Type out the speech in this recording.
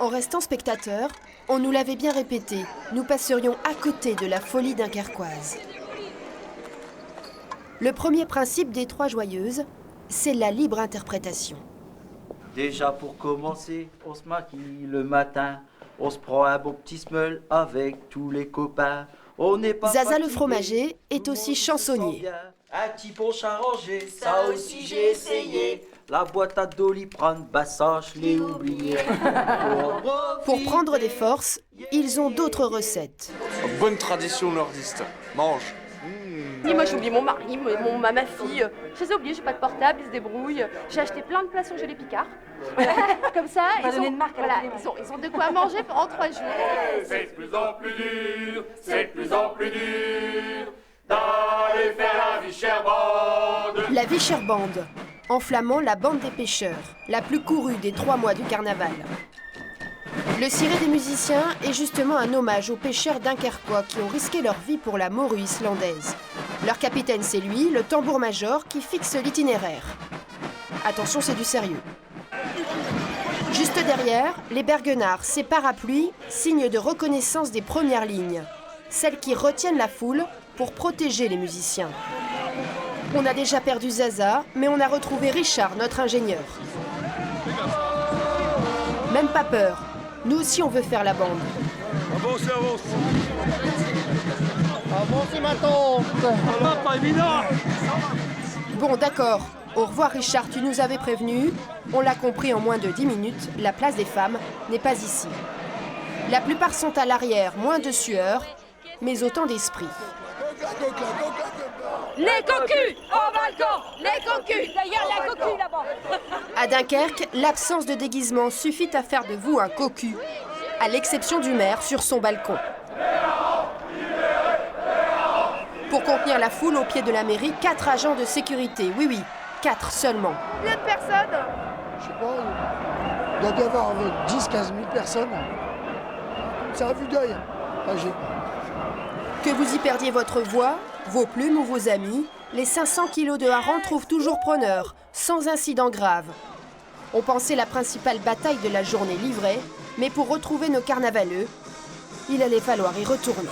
En restant spectateurs, on nous l'avait bien répété, nous passerions à côté de la folie dunkerquoise. Le premier principe des Trois Joyeuses, c'est la libre interprétation. Déjà pour commencer, on se maquille le matin, on se prend un beau petit smell avec tous les copains. On n'est pas Zaza fatigué, le fromager est aussi chansonnier. Un petit punch arrangé, ça aussi j'ai essayé. La boîte à Doliprane, bah ça je l'ai oublié. Pour prendre des forces, ils ont d'autres recettes. Bonne tradition nordiste. Mange. Et moi j'ai oublié mon mari, ma fille. Je les ai oubliés, j'ai pas de portable, ils se débrouillent. J'ai acheté plein de plats surgelés Picard. Comme ça, ils ont de quoi manger en 3 jours. C'est de plus en plus dur, c'est de plus en plus dur d'aller faire la Vicherbande. La Vicherbande, en flamand la bande des pêcheurs, la plus courue des 3 mois du carnaval. Le ciré des musiciens est justement un hommage aux pêcheurs dunkerquois qui ont risqué leur vie pour la morue islandaise. Leur capitaine, c'est lui, le tambour-major, qui fixe l'itinéraire. Attention, c'est du sérieux. Juste derrière, les bergenards, ces parapluies, signe de reconnaissance des premières lignes. Celles qui retiennent la foule pour protéger les musiciens. On a déjà perdu Zaza, mais on a retrouvé Richard, notre ingénieur. Même pas peur. Nous aussi, on veut faire la bande. Avance, avance. Avancez ma tante. Voilà, pas évident. Bon, d'accord. Au revoir, Richard, tu nous avais prévenu. On l'a compris en moins de 10 minutes, la place des femmes n'est pas ici. La plupart sont à l'arrière, moins de sueur, mais autant d'esprit. Les cocus au balcon. Les cocus. D'ailleurs, la cocu là-bas. À Dunkerque, l'absence de déguisement suffit à faire de vous un cocu, à l'exception du maire sur son balcon. Pour contenir la foule au pied de la mairie, 4 agents de sécurité. Oui, 4 seulement. Combien de personnes? Je sais pas, il doit y avoir 10-15 000 personnes. C'est un vue d'œil. Que vous y perdiez votre voix, vos plumes ou vos amis, les 500 kilos de hareng trouvent toujours preneur, sans incident grave. On pensait la principale bataille de la journée livrée, mais pour retrouver nos carnavaleux, il allait falloir y retourner.